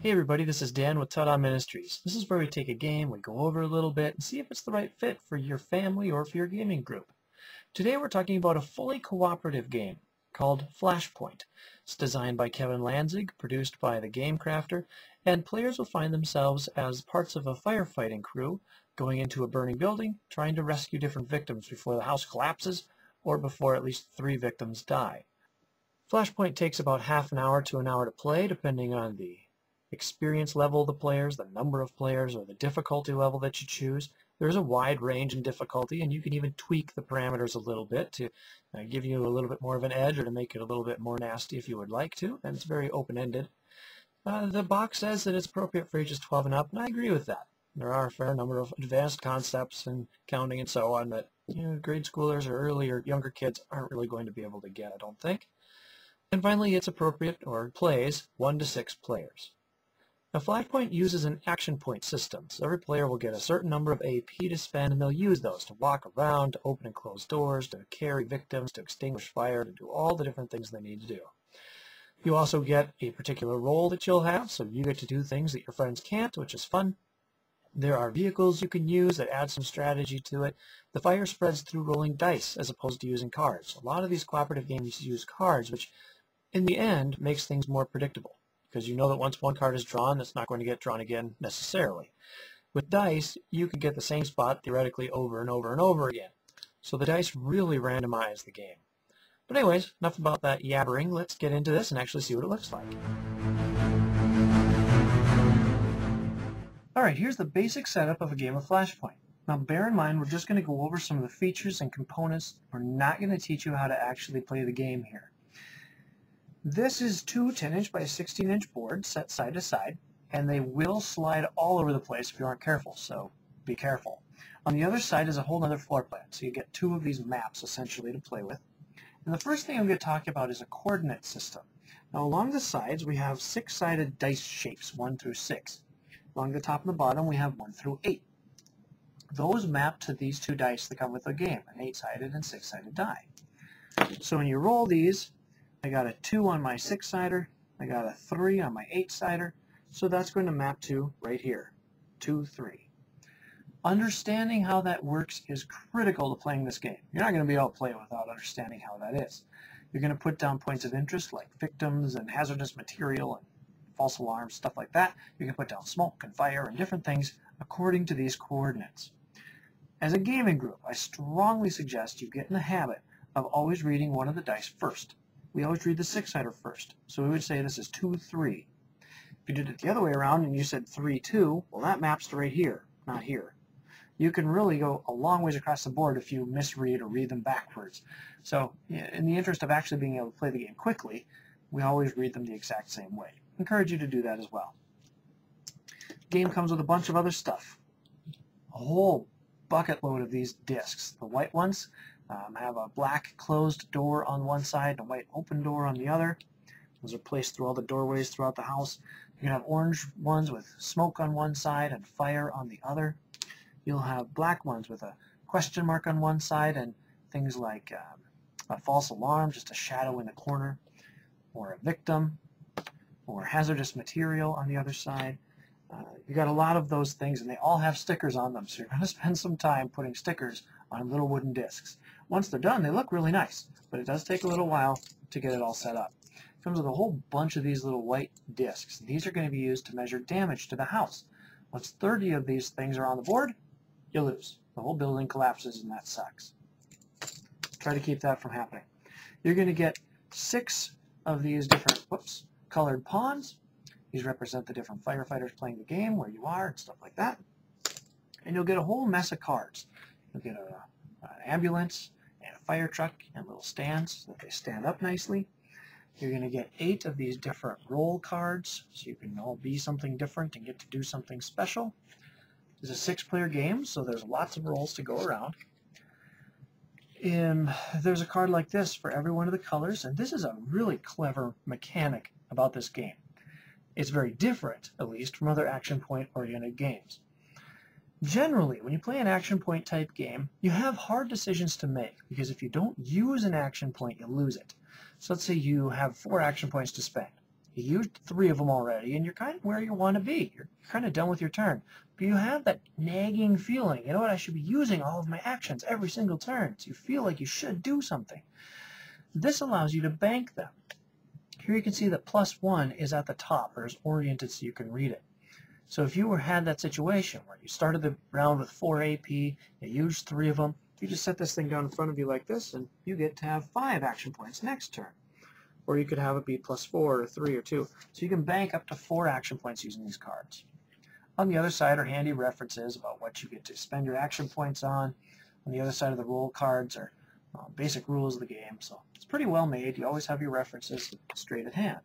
Hey everybody, this is Dan with TaDa Ministries. This is where we take a game, we go over a little bit, and see if it's the right fit for your family or for your gaming group. Today we're talking about a fully cooperative game called Flashpoint. It's designed by Kevin Lanzig, produced by the Game Crafter, and players will find themselves as parts of a firefighting crew going into a burning building, trying to rescue different victims before the house collapses or before at least 3 victims die. Flashpoint takes about half an hour to an hour to play, depending on the experience level of the players, the number of players, or the difficulty level that you choose. There's a wide range in difficulty, and you can even tweak the parameters a little bit to give you a little bit more of an edge or to make it a little bit more nasty if you would like to, and it's very open-ended. The box says that it's appropriate for ages 12 and up, and I agree with that. There are a fair number of advanced concepts and counting and so on that grade schoolers or early or younger kids aren't really going to be able to get, I don't think. And finally, it's appropriate, or plays, 1 to 6 players. Now, Flashpoint uses an action point system, so every player will get a certain number of AP to spend, and they'll use those to walk around, to open and close doors, to carry victims, to extinguish fire, to do all the different things they need to do. You also get a particular role that you'll have, so you get to do things that your friends can't, which is fun. There are vehicles you can use that add some strategy to it. The fire spreads through rolling dice as opposed to using cards. A lot of these cooperative games use cards, which in the end makes things more predictable, because you know that once one card is drawn, it's not going to get drawn again necessarily. With dice, you could get the same spot theoretically over and over and over again. So the dice really randomize the game. But anyways, enough about that yabbering. Let's get into this and actually see what it looks like. Alright, here's the basic setup of a game of Flashpoint. Now bear in mind, we're just going to go over some of the features and components. We're not going to teach you how to actually play the game here. This is 2 10-inch by 16-inch boards set side to side, and they will slide all over the place if you aren't careful, so be careful. On the other side is a whole other floor plan, so you get 2 of these maps essentially to play with. And the first thing I'm going to talk about is a coordinate system. Now along the sides we have 6-sided dice shapes, 1 through 6. Along the top and the bottom we have 1 through 8. Those map to these 2 dice that come with the game, an 8-sided and 6-sided die. So when you roll these, I got a 2 on my 6-sider, I got a 3 on my 8-sider, so that's going to map to right here, 2, 3. Understanding how that works is critical to playing this game. You're not going to be able to play it without understanding how that is. You're going to put down points of interest like victims and hazardous material and false alarms, stuff like that. You can put down smoke and fire and different things according to these coordinates. As a gaming group, I strongly suggest you get in the habit of always reading one of the dice first. We always read the 6-sider first. So we would say this is 2, 3. If you did it the other way around and you said 3, 2, well that maps to right here, not here. You can really go a long ways across the board if you misread or read them backwards. So in the interest of actually being able to play the game quickly, we always read them the exact same way. I encourage you to do that as well. The game comes with a bunch of other stuff. A whole bucket load of these discs. The white ones have a black closed door on one side and a white open door on the other. Those are placed through all the doorways throughout the house. You can have orange ones with smoke on one side and fire on the other. You'll have black ones with a question mark on one side and things like a false alarm, just a shadow in the corner, or a victim, or hazardous material on the other side. You got a lot of those things, and they all have stickers on them, so you're going to spend some time putting stickers on little wooden discs. Once they're done, they look really nice, but it does take a little while to get it all set up. It comes with a whole bunch of these little white discs. These are going to be used to measure damage to the house. Once 30 of these things are on the board, you lose. The whole building collapses, and that sucks. Try to keep that from happening. You're going to get 6 of these different colored pawns. These represent the different firefighters playing the game, where you are, and stuff like that. And you'll get a whole mess of cards. You'll get an ambulance and a fire truck and little stands so that they stand up nicely. You're going to get 8 of these different roll cards, so you can all be something different and get to do something special. It's a 6-player game, so there's lots of rolls to go around. There's a card like this for every one of the colors, and this is a really clever mechanic about this game. It's very different, at least, from other action point-oriented games. Generally, when you play an action point type game, you have hard decisions to make, because if you don't use an action point, you lose it. So let's say you have 4 action points to spend. You used 3 of them already, and you're kind of where you want to be. You're kind of done with your turn. But you have that nagging feeling, you know what, I should be using all of my actions every single turn. So you feel like you should do something. This allows you to bank them. Here you can see that +1 is at the top, or is oriented so you can read it. So if you had that situation where you started the round with 4 AP, you used 3 of them, you just set this thing down in front of you like this, and you get to have 5 action points next turn. Or you could have it be +4 or 3 or 2. So you can bank up to 4 action points using these cards. On the other side are handy references about what you get to spend your action points on. On the other side of the roll cards are basic rules of the game. So it's pretty well made. You always have your references straight at hand.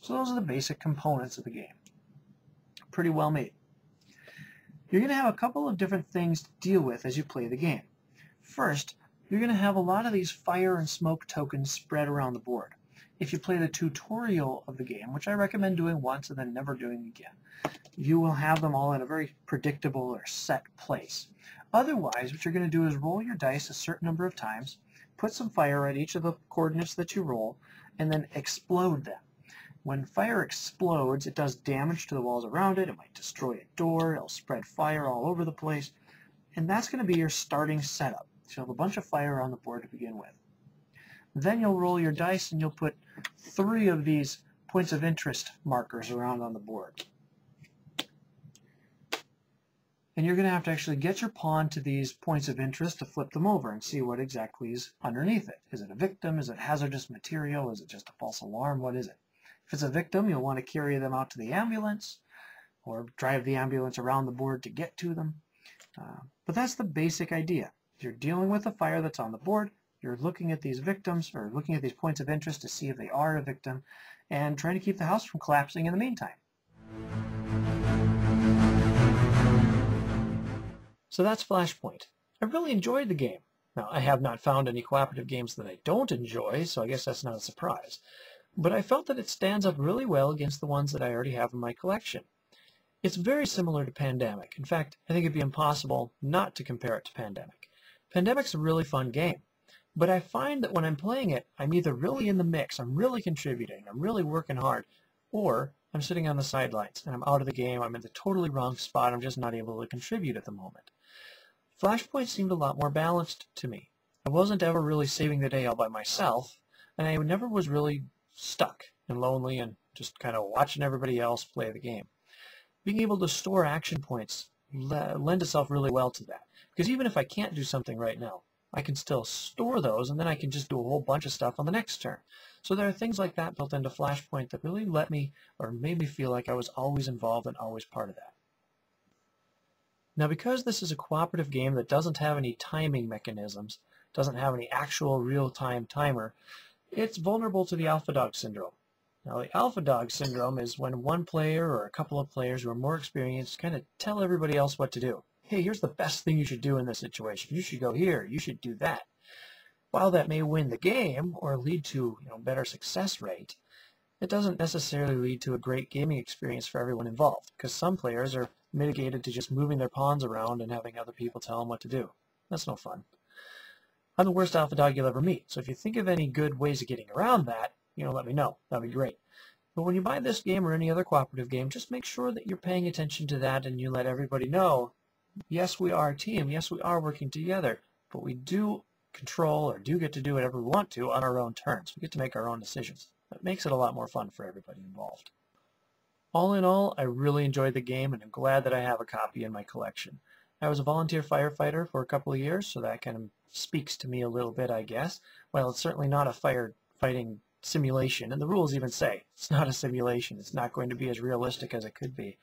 So those are the basic components of the game. Pretty well made. You're going to have a couple of different things to deal with as you play the game. First, you're going to have a lot of these fire and smoke tokens spread around the board. If you play the tutorial of the game, which I recommend doing once and then never doing again, you will have them all in a very predictable or set place. Otherwise, what you're going to do is roll your dice a certain number of times, put some fire at each of the coordinates that you roll, and then explode them. When fire explodes, it does damage to the walls around it. It might destroy a door. It'll spread fire all over the place. And that's going to be your starting setup. So you'll have a bunch of fire on the board to begin with. Then you'll roll your dice and you'll put 3 of these points of interest markers around on the board. And you're going to have to actually get your pawn to these points of interest to flip them over and see what exactly is underneath it. Is it a victim? Is it hazardous material? Is it just a false alarm? What is it? If it's a victim, you'll want to carry them out to the ambulance or drive the ambulance around the board to get to them. But that's the basic idea. If you're dealing with a fire that's on the board, you're looking at these victims or looking at these points of interest to see if they are a victim and trying to keep the house from collapsing in the meantime. So that's Flashpoint. I really enjoyed the game. Now, I have not found any cooperative games that I don't enjoy, so I guess that's not a surprise. But I felt that it stands up really well against the ones that I already have in my collection. It's very similar to Pandemic. In fact, I think it'd be impossible not to compare it to Pandemic. Pandemic's a really fun game, but I find that when I'm playing it, I'm either really in the mix, I'm really contributing, I'm really working hard, or I'm sitting on the sidelines and I'm out of the game, I'm in the totally wrong spot, I'm just not able to contribute at the moment. Flashpoint seemed a lot more balanced to me. I wasn't ever really saving the day all by myself, and I never was really stuck and lonely and just kind of watching everybody else play the game. Being able to store action points lend itself really well to that, because even if I can't do something right now, I can still store those, and then I can just do a whole bunch of stuff on the next turn. So there are things like that built into Flashpoint that really let me, or made me feel like I was always involved and always part of that. Now, because this is a cooperative game that doesn't have any timing mechanisms, doesn't have any actual real-time timer, it's vulnerable to the alpha dog syndrome. Now, the alpha dog syndrome is when one player or a couple of players who are more experienced kind of tell everybody else what to do. Hey, here's the best thing you should do in this situation. You should go here. You should do that. While that may win the game or lead to better success rate, it doesn't necessarily lead to a great gaming experience for everyone involved, because some players are mitigated to just moving their pawns around and having other people tell them what to do. That's no fun. I'm the worst alpha dog you'll ever meet, so if you think of any good ways of getting around that, let me know. That'd be great. But when you buy this game or any other cooperative game, just make sure that you're paying attention to that and you let everybody know, yes, we are a team, yes, we are working together, but we do control or do get to do whatever we want to on our own terms. We get to make our own decisions. That makes it a lot more fun for everybody involved. All in all, I really enjoyed the game, and I'm glad that I have a copy in my collection. I was a volunteer firefighter for a couple of years, so that kind of speaks to me a little bit, I guess. Well, it's certainly not a firefighting simulation, and the rules even say it's not a simulation. It's not going to be as realistic as it could be.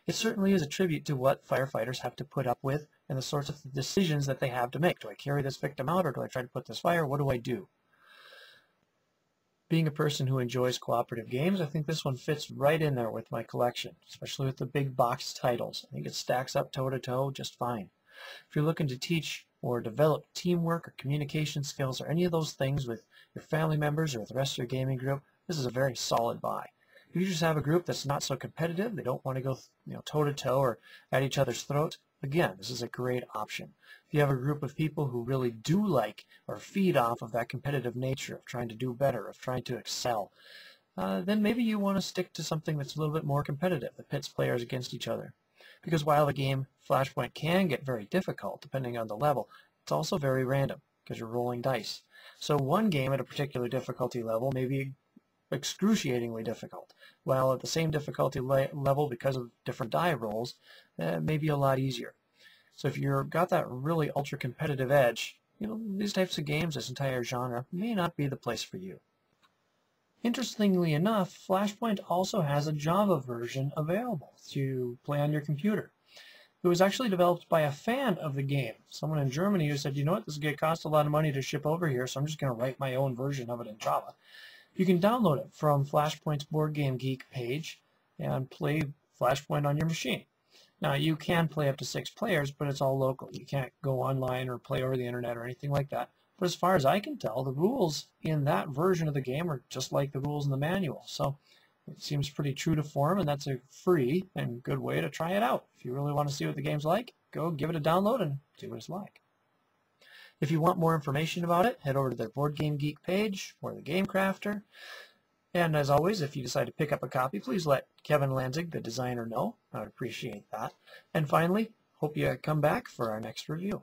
It certainly is a tribute to what firefighters have to put up with and the sorts of decisions that they have to make. Do I carry this victim out, or do I try to put this fire? What do I do? Being a person who enjoys cooperative games, I think this one fits right in there with my collection, especially with the big box titles. I think it stacks up toe-to-toe just fine. If you're looking to teach or develop teamwork or communication skills or any of those things with your family members or with the rest of your gaming group, this is a very solid buy. If you just have a group that's not so competitive, they don't want to go toe-to-toe or at each other's throats, again, this is a great option. If you have a group of people who really do like or feed off of that competitive nature of trying to do better, of trying to excel, then maybe you want to stick to something that's a little bit more competitive, that pits players against each other. Because while the game Flashpoint can get very difficult depending on the level, it's also very random because you're rolling dice. So one game at a particular difficulty level may be excruciatingly difficult, while at the same difficulty level, because of different die rolls, may be a lot easier. So if you've got that really ultra competitive edge, these types of games, this entire genre, may not be the place for you. Interestingly enough, Flashpoint also has a Java version available to play on your computer. It was actually developed by a fan of the game, someone in Germany who said, you know what, this is going to cost a lot of money to ship over here, so I'm just going to write my own version of it in Java. You can download it from Flashpoint's Board Game Geek page and play Flashpoint on your machine. Now, you can play up to 6 players, but it's all local. You can't go online or play over the internet or anything like that. But as far as I can tell, the rules in that version of the game are just like the rules in the manual. So it seems pretty true to form, and that's a free and good way to try it out. If you really want to see what the game's like, go give it a download and see what it's like. If you want more information about it, head over to their Board Game Geek page or the Game Crafter. And as always, if you decide to pick up a copy, please let Kevin Lanzig, the designer, know. I would appreciate that. And finally, hope you come back for our next review.